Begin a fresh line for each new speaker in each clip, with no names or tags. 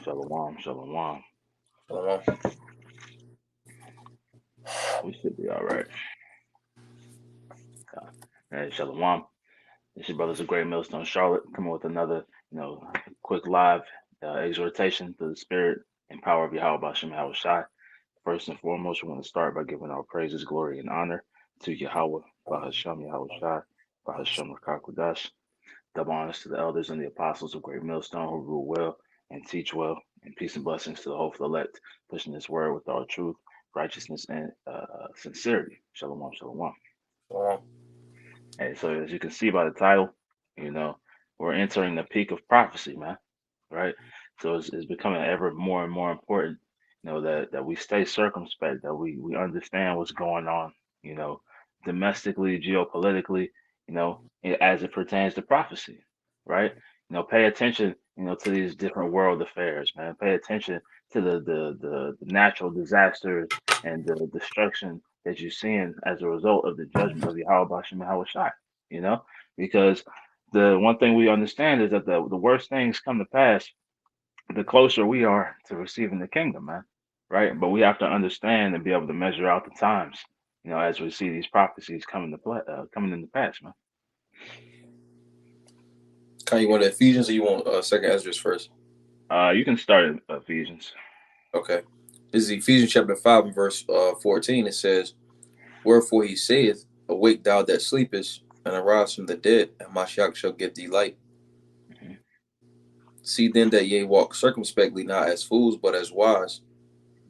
Shalom, shalom.
Shalom.
We should be all right. Hey, shalom. This your brothers of Great Millstone, Charlotte, coming with another, quick live exhortation to the spirit and power of Yahweh Bashem Yahweh Shai. First and foremost, we want to start by giving our praises, glory, and honor to Yahweh, Bahashem Yahweh Shai, Bahashem Rakakwadash. Double honors to the elders and the apostles of Great Millstone who rule well and teach well, and peace and blessings to the hopeful elect, pushing this word with all truth, righteousness, and sincerity. Shalom, shalom.
Shalom.
Hey, so as you can see by the title, you know, we're entering the peak of prophecy, man. Right? So it's becoming ever more and more important, that we stay circumspect, that we understand what's going on, you know, domestically, geopolitically, as it pertains to prophecy, right? Pay attention, to these different world affairs, man. Pay attention to the natural disasters and the destruction that you're seeing as a result of the judgment of Yahweh Bashim Yahweh Shai, you know, because the one thing we understand is that the worst things come to pass the closer we are to receiving the kingdom, man. Right? But we have to understand and be able to measure out the times, as we see these prophecies coming into pass, man.
Kind you want Ephesians or you want Second Ezra first?
You can start in Ephesians.
Okay. This is Ephesians chapter 5 and verse 14. It says, "Wherefore he saith, Awake thou that sleepest, and arise from the dead, and Mashiach shall give thee light.
Mhm.
See then that ye walk circumspectly, not as fools, but as wise,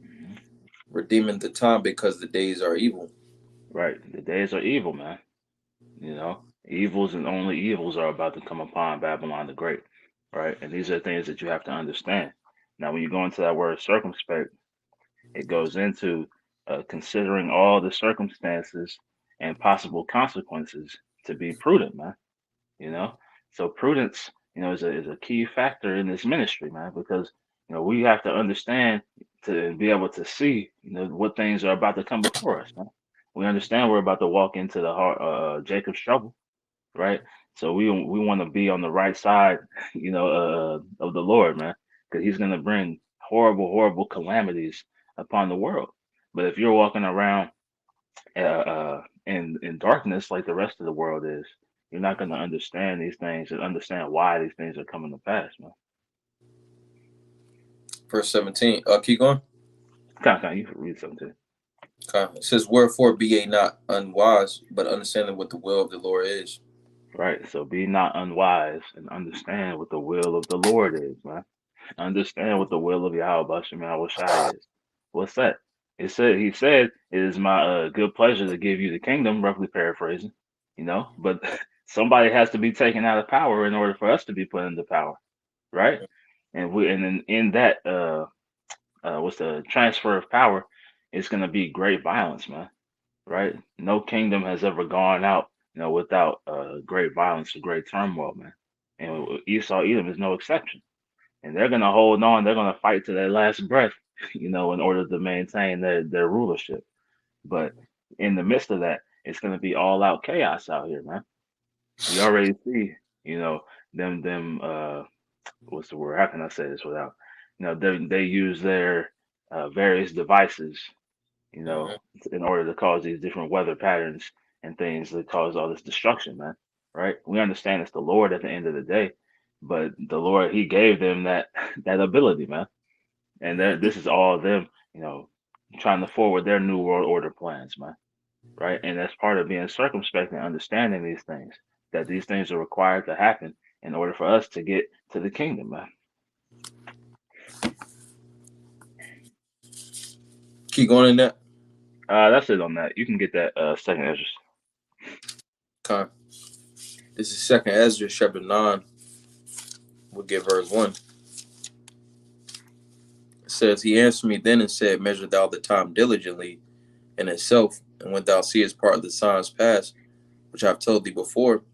Mhm.
redeeming the time because the days are evil."
Right. The days are evil, man. Evils and only evils are about to come upon Babylon the Great. Right. And these are things that you have to understand. Now, when you go into that word circumspect, it goes into considering all the circumstances and possible consequences to be prudent, man. You know, so prudence, is a key factor in this ministry, man, because we have to understand to be able to see, what things are about to come before us, man. We understand we're about to walk into the heart, Jacob's trouble, right? So we want to be on the right side, of the Lord, man, because He's going to bring horrible, horrible calamities upon the world. But if you're walking around in darkness like the rest of the world is, you're not going to understand these things and understand why these things are coming to pass, man.
Verse 17. Keep going.
You can read something too.
Okay. It says, "Wherefore be ye not unwise, but understanding what the will of the Lord is."
Right. So be not unwise and understand what the will of the Lord is, man. Understand what the will of Yahweh Bashem Yahweh Shai is. What's that? He said, it is my good pleasure to give you the kingdom, roughly paraphrasing, but somebody has to be taken out of power in order for us to be put into power, right? And in that what's the transfer of power, it's gonna be great violence, man. Right? No kingdom has ever gone out, without great violence or great turmoil, man. And Esau, Edom is no exception. And they're gonna hold on. They're gonna fight to their last breath, in order to maintain their rulership. But in the midst of that, it's gonna be all out chaos out here, man. We already see, them what's the word? How can I say this without, they use their various devices, you know,
Mm-hmm.
in order to cause these different weather patterns and things that cause all this destruction, man. Right? We understand it's the Lord at the end of the day, but the Lord He gave them that that ability, man. And this is all them, trying to forward their new world order plans, man. Right? And that's part of being circumspect and understanding these things. That these things are required to happen in order for us to get to the kingdom, man.
Keep going in that.
That's it on that. You can get that second Ezra.
Okay. This is Second Ezra chapter 9. We'll get verse 1. It says, "He answered me then and said, Measure thou the time diligently in itself, and when thou seest part of the signs past, which I have told thee before,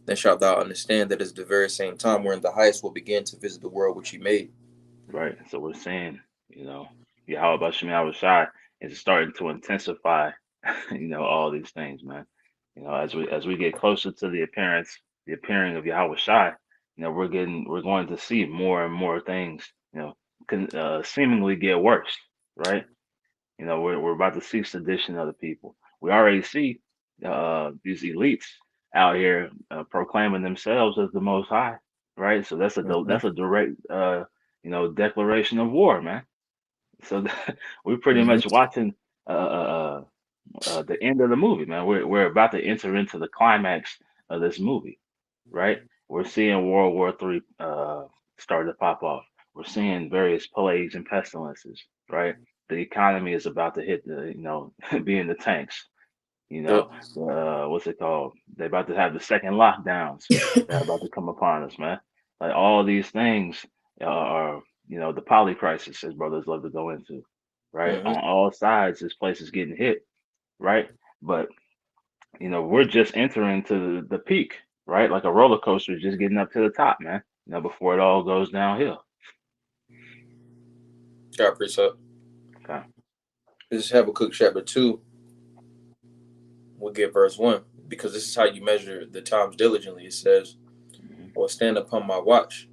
then shalt thou understand that it is the very same time wherein the highest will begin to visit the world which he made."
Right. So we're saying, Yahweh Bashim Yahweh Shai is starting to intensify, all these things, man. As we get closer to the appearing of Yahweh Shai, we're going to see more and more things, seemingly get worse, right? We're about to see sedition of the people. We already see these elites out here proclaiming themselves as the Most High, right? So
Mm-hmm.
that's a direct declaration of war, man. So we're pretty
Mm-hmm.
much watching the end of the movie, man. We're about to enter into the climax of this movie, right? We're seeing World War III start to pop off. We're seeing various plagues and pestilences, right? The economy is about to hit be in the tanks.
Yep.
What's it called? They're about to have the second lockdowns that are about to come upon us, man. Like all these things are, the poly crisis, as brothers love to go into, right?
Mm-hmm.
On all sides, this place is getting hit, right? But we're just entering to the peak, right? Like a roller coaster, just getting up to the top, man. Before it all goes downhill.
Got precept.
Okay.
This is Habakkuk chapter 2. We'll get verse 1. Because this is how you measure the times diligently. It says,
Hmm.
I will stand upon my watch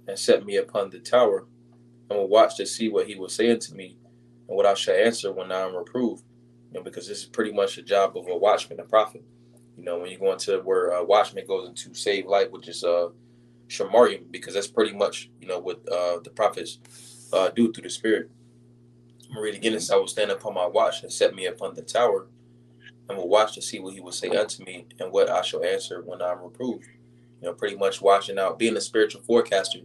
and set me upon the tower, and will watch to see what he will say unto me, and what I shall answer when I am reproved. Because this is pretty much the job of a watchman, a prophet. When you go into where a watchman goes into save life, which is shamarium, because that's pretty much what the prophets do through the spirit. I'm gonna read again.
Hmm.
This: I will stand upon my watch and set me upon the tower, and will watch to see what he will say unto me, and what I shall answer when I'm reproved. Pretty much watching out, being a spiritual forecaster,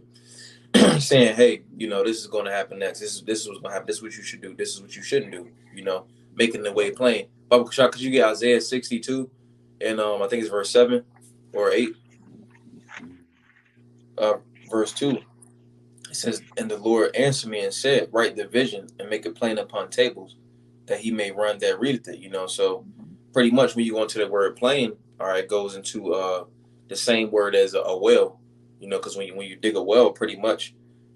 saying, "Hey, this is going to happen next. This is what's going to happen. This is what you should do. This is what you shouldn't do." Making the way plain. Baba Kashak, could you get Isaiah 62, and I think it's verse 7 or 8, uh, verse 2. It says, "And the Lord answered me and said, Write the vision and make it plain upon tables, that he may run that readeth it." So pretty much when you go into the word plain, all right, it goes into the same word as a well. Because when you dig a well, pretty much,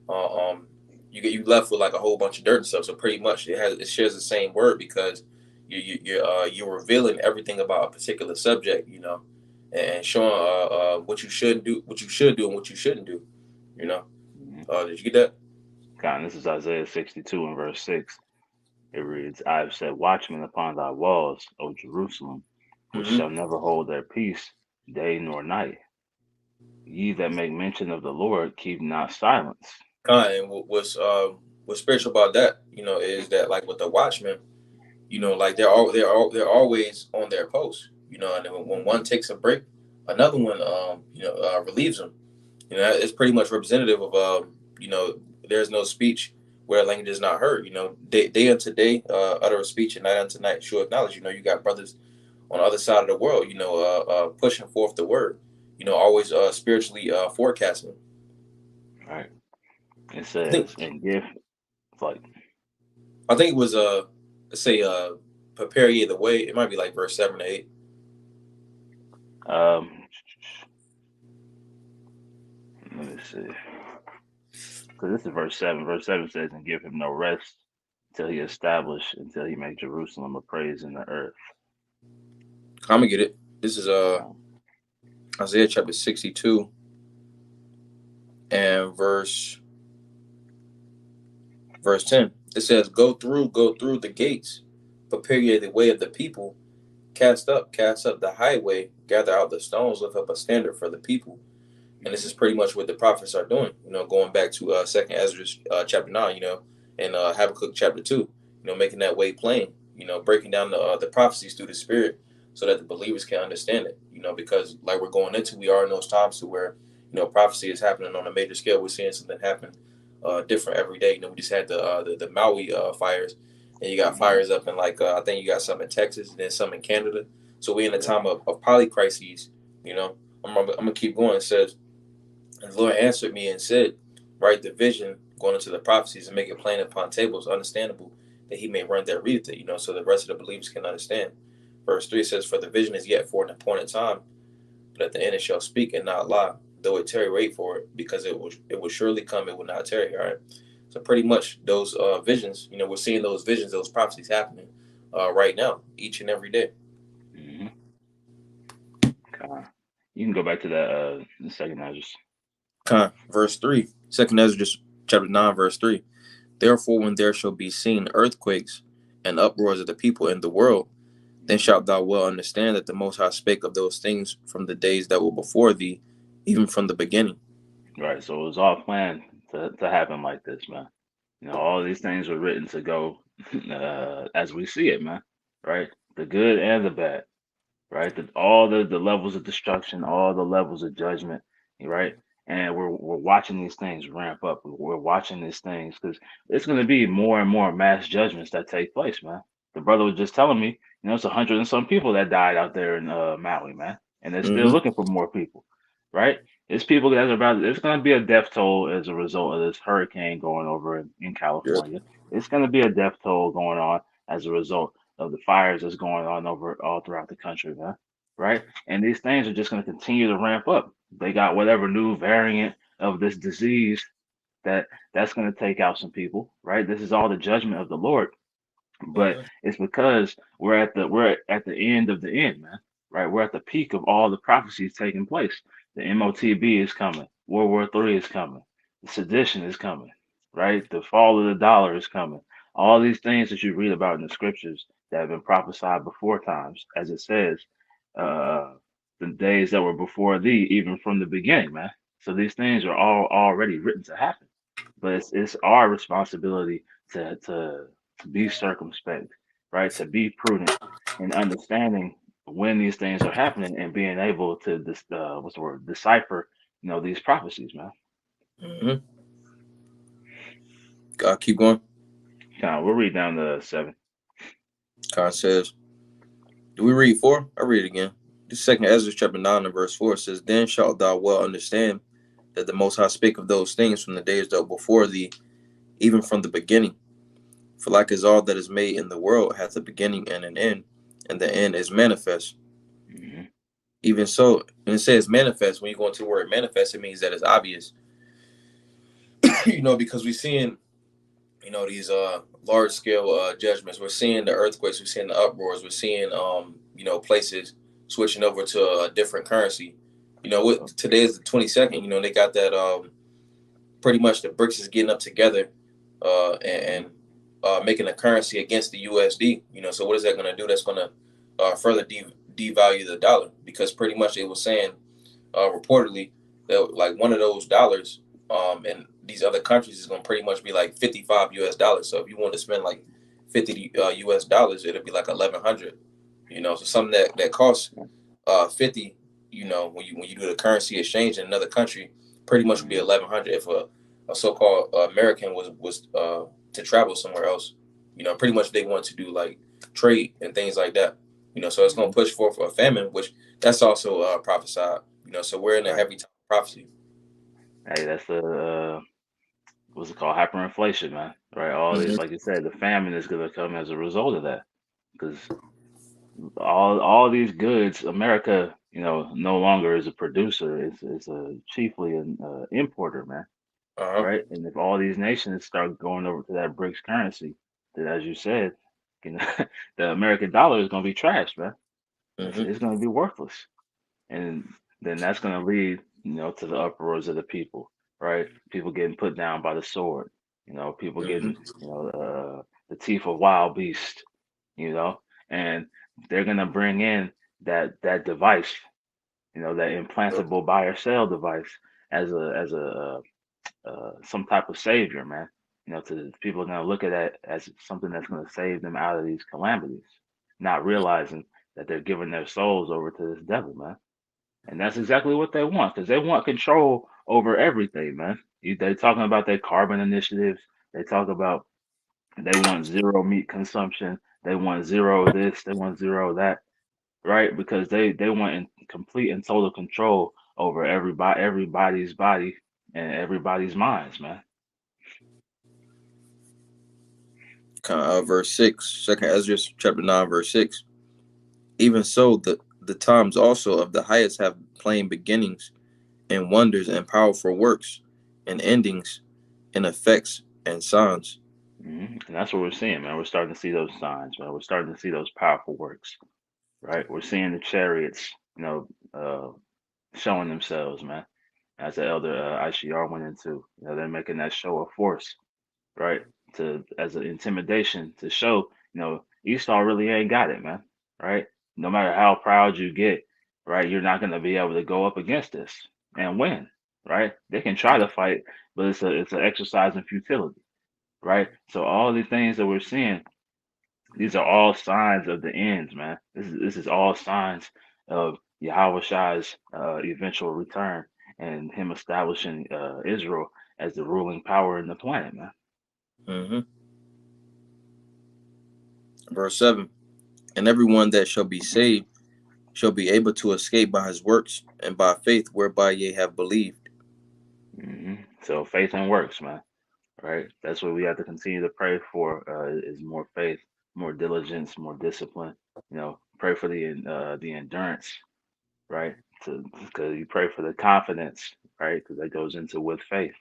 uh, um, you left with like a whole bunch of dirt and stuff. So pretty much it shares the same word, because you're revealing everything about a particular subject. And showing what you should do, and what you shouldn't do. You know.
Hmm.
Did you get that?
God, this is Isaiah 62 and verse 6. It reads, I have set watchmen upon thy walls, O Jerusalem, which
Mm-hmm.
shall never hold their peace, day nor night. Ye that make mention of the Lord, keep not silence.
And what's spiritual about that, is that like with the Watchmen, like they're always on their post, and then when one takes a break, another one relieves them. It's pretty much representative of there's no speech where language is not heard. Day unto day utter a speech, and night unto night sure acknowledge. You got brothers on the other side of the world, pushing forth the word, always spiritually forecasting.
Right. It
I think
says, and give, it's like,
I think it was let's say prepare ye the way. It might be like verse 7 to 8.
um, let me see. Because this is verse 7. Verse 7 says, and give him no rest until he make Jerusalem a praise in the earth.
I'm gonna get it. This is
Um,
Isaiah chapter 62 and verse 10. It says, go through the gates, prepare ye the way of the people, cast up the highway, gather out the stones, lift up a standard for the people. And this
mhm,
is pretty much what the prophets are doing. Going back to Second Ezra chapter 9, and Habakkuk chapter 2. Making that way plain. Breaking down the prophecies through the Spirit, so that the believers can understand it. Because like we're going into, we are in those times to where prophecy is happening on a major scale. We're seeing something happen different every day. We just had the Maui fires, and you got
mhm,
fires up in like I think you got some in Texas and then some in Canada. So we in a
yep,
time of poly crises. I'm gonna keep going. It says, and the Lord answered me and said, Write the vision going into the prophecies and make it plain upon tables, understandable, that he may run that readeth it, so the rest of the believers can understand. Verse 3 says, For the vision is yet for an appointed time, but at the end it shall speak and not lie. Though it tarry, wait for it, because it will surely come, it will not tarry. All right. So pretty much those visions, we're seeing those visions, those prophecies happening right now, each and every day.
mhm. You can go back to that the second I just
Verse 3, 2 Ezra chapter 9, verse 3. Therefore, when there shall be seen earthquakes and uproars of the people in the world, then shalt thou well understand that the Most High spake of those things from the days that were before thee, even from the beginning.
Right. So it was all planned to happen like this, man. All these things were written to go as we see it, man. Right? The good and the bad. Right? All the levels of destruction, all the levels of judgment, right? And we're watching these things ramp up. We're watching these things because it's going to be more and more mass judgments that take place, man. The brother was just telling me, it's 100 and some people that died out there in Maui, man, and they're still
Mm-hmm.
looking for more people, right? It's people that are about. It's going to be a death toll as a result of this hurricane going over in
Yep.
California. It's going to be a death toll going on as a result of the fires that's going on over all throughout the country, man, right? And these things are just going to continue to ramp up. They got whatever new variant of this disease that's going to take out some people, right? This is all the judgment of the Lord, but
Mm-hmm.
it's because we're at the end of the end, man. Right? We're at the peak of all the prophecies taking place. The MOTB is coming. World War III is coming. The sedition is coming. Right? The fall of the dollar is coming. All these things that you read about in the scriptures that have been prophesied before times, as it says, uh, the days that were before thee, even from the beginning, man. So these things are all already written to happen, but it's our responsibility to be circumspect, right? To be prudent in understanding when these things are happening and being able to what's the word, decipher, these prophecies, man.
Mm-hmm. God, keep going.
We'll read down to 7.
God says, do we read 4? I read it again. The second Ezra chapter 9 and verse 4 says, then shalt thou well understand that the Most High spake of those things from the days that were before thee, even from the beginning. For like as all that is made in the world hath a beginning and an end, and the end is manifest.
Hmm.
Even so, when it says manifest, when you go into the word manifest, it means that it's obvious. Because we're seeing, these large scale judgments. We're seeing the earthquakes, we're seeing the uproars, we're seeing places switching over to a different currency. What today is the 22nd, they got that pretty much the BRICS is getting up together and making a currency against the USD. So what is that going to do? That's going to further devalue the dollar, because pretty much it was saying reportedly that like one of those dollars in these other countries is going to pretty much be like 55 US dollars. So if you want to spend like 50 US dollars, it'll be like 1100. So something that costs 50, when you do the currency exchange in another country, pretty much would be
Hmm.
1100 if a so-called American was to travel somewhere else. Pretty much they want to do like trade and things like that. So it's going
Hmm.
to push forth a famine, which that's also prophesied. So we're in a
Right.
heavy time of prophecy.
Hey, that's the what's it called? Hyperinflation, man. Right. All these,
Mm-hmm.
like you said, the famine is going to come as a result of that because all these goods, America, no longer is a producer. It's a chiefly an importer, man.
Uh-huh.
Right? And if all these nations start going over to that BRICS currency, then as you said, you know, the American dollar is going to be trashed, man. It's
Mm-hmm.
going to be worthless, and then that's going to lead, to the uproars of the people, right? People getting put down by the sword, people getting,
Mm-hmm.
the teeth of wild beast, you know, and they're going to bring in that device, that
Yep.
implantable buy or sell device as a some type of savior, man. To people are gonna look at that as something that's gonna save them out of these calamities, not realizing that they're giving their souls over to this devil, man. And that's exactly what they want, because they want control over everything, man. They talking about their carbon initiatives. They talk about they want zero meat consumption. They want zero this. They want zero that, right? Because they want complete and total control over everybody's body and everybody's minds, man.
Verse 6, second Ezra chapter 9, verse 6. Even so, the times also of the highest have plain beginnings, and wonders, and powerful works, and endings, and effects, and signs.
And that's what we're seeing, man. We're starting to see those signs, man. We're starting to see those powerful works, right? We're seeing the chariots, showing themselves, man. as the elder ICR went into. They're making that show of force, right? To as an intimidation to show, Esau really ain't got it, man, right? No matter how proud you get, right, you're not gonna be able to go up against this and win, right? They can try to fight, but it's an exercise in futility, right? So all the things that we're seeing, these are all signs of the ends, man. This is all signs of Yahweh Shai's eventual return and him establishing Israel as the ruling power in the planet, man.
Mm-hmm. Verse 7. And everyone that shall be saved shall be able to escape by his works and by faith whereby ye have believed.
So faith and works, man. Right? That's what we have to continue to pray for. Is more faith, more diligence, more discipline. Pray for the endurance, right? Because you pray for the confidence, right? Because that goes into with faith.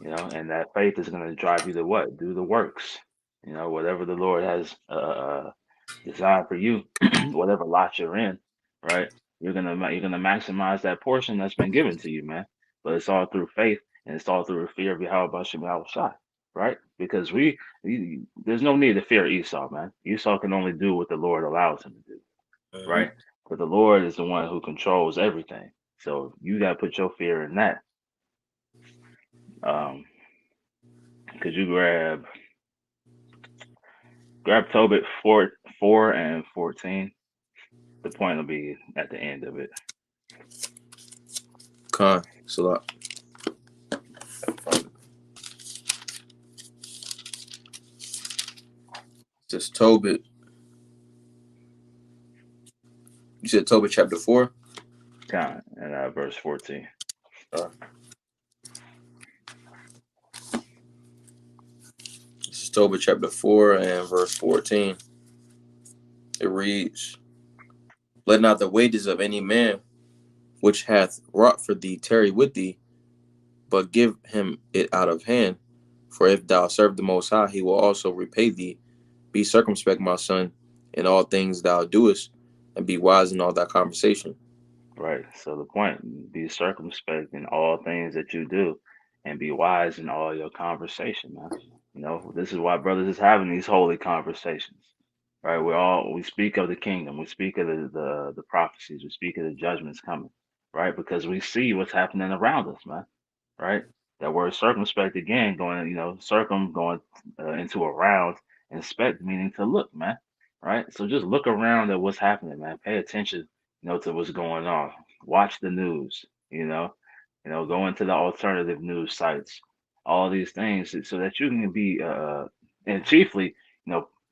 And that faith is going to drive you to what? Do the works. Whatever the Lord has designed for you, whatever lot you're in, right? You're gonna maximize that portion that's been given to you, man. But it's all through faith and it's all through the fear of Yahweh Bashem Yahweh Shai, right? Because there's no need to fear Esau, man. Esau can only do what the Lord allows him to do,
Mm-hmm.
right? But the Lord is the one who controls everything. So you gotta put your fear in that. Um, could you grab Tobit 4 and 14? The point will be at the end of it.
Khan. Salat. Just Tobit. You said Tobit chapter 4?
Kind and verse 14.
This is Tobit chapter 4 and verse 14. It reads, Let not the wages of any man which hath wrought for thee tarry with thee, but give him it out of hand. For if thou serve the Most High, he will also repay thee. Be circumspect, my son, in all things thou doest, and be wise in all thy conversation.
Right. So the point, be circumspect in all things that you do and be wise in all your conversation, man. This is why brothers is having these holy conversations. Right? We speak of the kingdom, we speak of the prophecies, we speak of the judgments coming, right? Because we see what's happening around us, man. Right? That word circumspect again, going, circum going into around, inspect meaning to look, man. Right? So just look around at what's happening, man. Pay attention, to what's going on. Watch the news, go into the alternative news sites, all these things, so that you can be, and chiefly,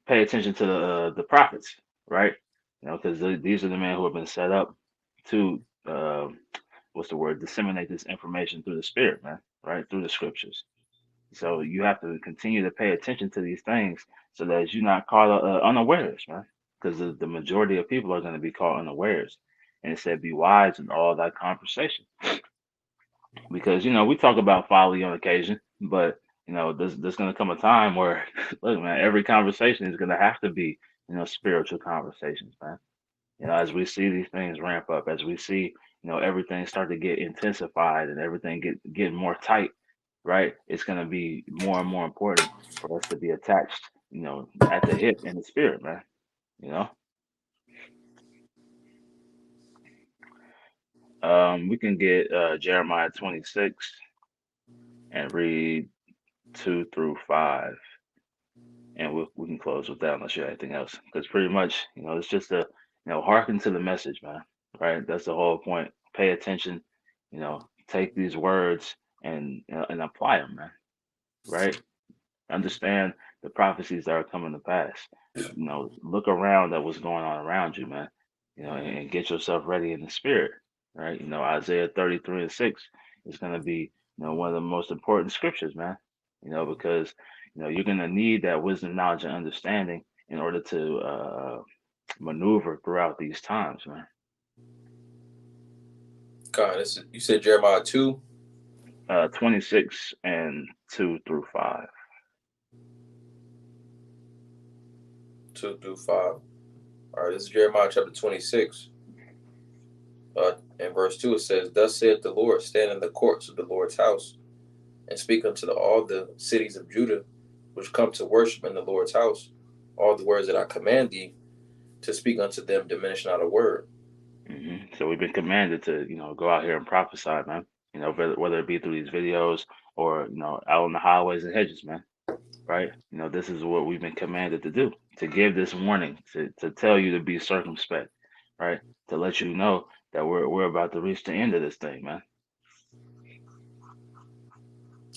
pay attention to the prophets, right? Because these are the men who have been set up to what's the word? Disseminate this information through the spirit, man, right? Through the scriptures. So you have to continue to pay attention to these things so that you're not caught unawares, man. Because the majority of people are going to be caught unawares. And it said, be wise in all that conversation. Because, we talk about folly on occasion, but, there's going to come a time where, look, man, every conversation is going to have to be, spiritual conversations, man. As we see these things ramp up, as we see, everything start to get intensified and everything getting more tight, right? It's gonna be more and more important for us to be attached, at the hip in the spirit, man. You know, we can get Jeremiah 26 and read 2 through 5, and we can close with that unless you have anything else, because pretty much, it's just hearken to the message, man. Right? That's the whole point. Pay attention, take these words and apply them, man. Right? Understand the prophecies that are coming to pass. Look around at what's going on around you, man. And get yourself ready in the spirit. Right? Isaiah 33 and 6 is going to be, one of the most important scriptures, man. Because, you're going to need that wisdom, knowledge, and understanding in order to maneuver throughout these times, man.
God, you said Jeremiah 2?
26 and 2 through 5.
2 through 5. All right, this is Jeremiah chapter 26. In verse 2, it says, "Thus saith the Lord, stand in the courts of the Lord's house, and speak unto all the cities of Judah, which come to worship in the Lord's house, all the words that I command thee to speak unto them, diminish not a word."
So we've been commanded to, go out here and prophesy, man. Whether it be through these videos or out on the highways and hedges, man. Right? This is what we've been commanded to do, to give this warning, to tell you to be circumspect, right? To let you know that we're about to reach the end of this thing, man.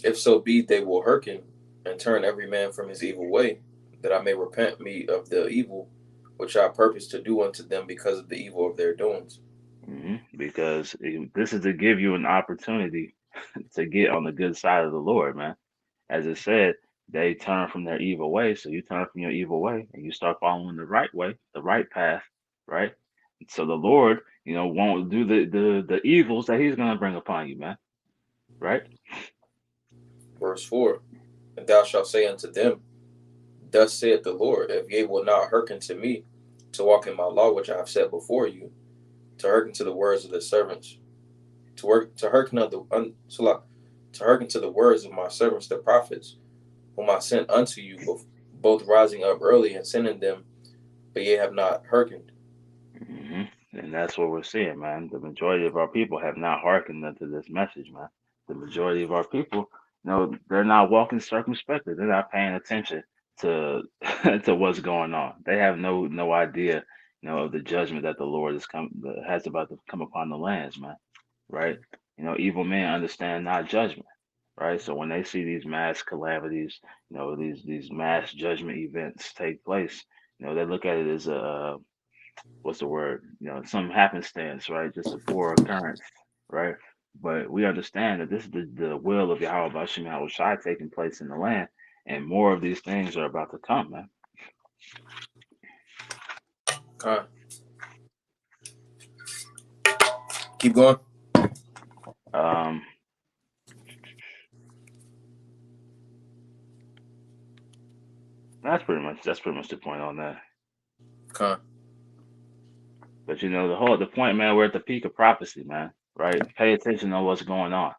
If so be they will hearken and turn every man from his evil way, that I may repent me of the evil which I purpose to do unto them because of the evil of their doings.
Because this is to give you an opportunity to get on the good side of the Lord, man. As it said, they turn from their evil way. So you turn from your evil way and you start following the right way, the right path, right? So the Lord, won't do the evils that He's gonna bring upon you, man. Right?
Verse 4, "And thou shalt say unto them, Thus saith the Lord, if ye will not hearken to me, to walk in my law which I have set before you, to hearken to the words of the servants, to hearken to hearken to the words of my servants the prophets, whom I sent unto you, both rising up early and sending them, but ye have not hearkened."
hmm And that's what we're seeing, man. The majority of our people have not hearkened unto this message, man. The majority of our people, they're not walking circumspectly. They're not paying attention to to what's going on. They have no idea, of the judgment that the Lord that has about to come upon the lands, man. Right? Evil men understand not judgment. Right? So when they see these mass calamities, these mass judgment events take place, they look at it as a what's the word? Some happenstance, right? Just a poor occurrence, right? But we understand that this is the will of Yahweh Bashim Yahweh Shai taking place in the land, and more of these things are about to come, man.
Con. Keep going.
Um, that's pretty much the point on that.
Con.
But the point, man, we're at the peak of prophecy, man. Right? Pay attention to what's going on.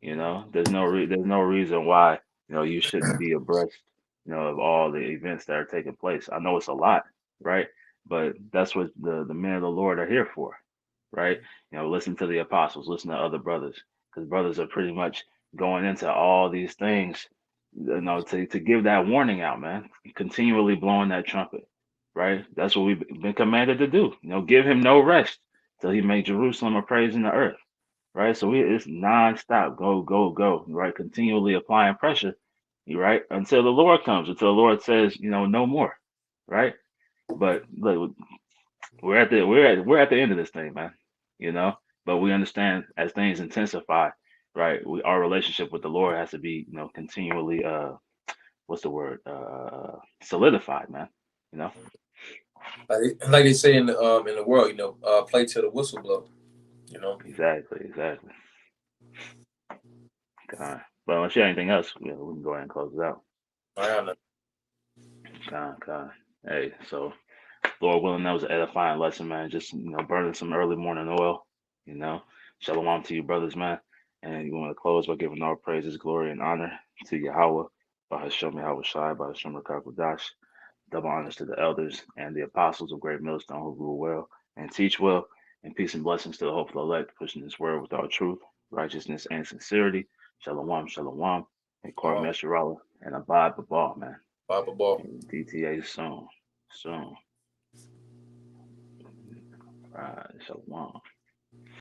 There's no reason why you shouldn't be abreast of all the events that are taking place. I know it's a lot, right? But that's what the men of the Lord are here for, right? Listen to the apostles, listen to other brothers, because brothers are pretty much going into all these things, to give that warning out, man. Continually blowing that trumpet, right? That's what we've been commanded to do. Give him no rest till he make Jerusalem a praise in the earth, right? So it's nonstop, go, go, go, right? Continually applying pressure, you right, until the Lord comes, until the Lord says, no more, right? But look, we're at the end of this thing, man. You know, but we understand as things intensify, right? Our relationship with the Lord has to be, continually what's the word? Solidified, man. You know,
Like they say in the world, play till the whistle blow. You know.
exactly, exactly. But unless you have anything else, we can go ahead and close it out.
I got nothing.
Con. Hey, so Lord willing, that was an edifying lesson, man. Just burning some early morning oil. You know, shalom to you, brothers, man. And you want to close by giving all praises, glory, and honor to Yahweh, by Hashem Yahweh Shai, by Hashem Rakakwadash. Double honors to the elders and the apostles of Great Millstone who rule well and teach well, and peace and blessings to the hopeful elect, pushing this word with all truth, righteousness, and sincerity. Shalom, shalom, and Court
Shalom.
Mesherallah, and abide the ball, man.
Baba ball.
And DTA soon, soon. Right, shalom.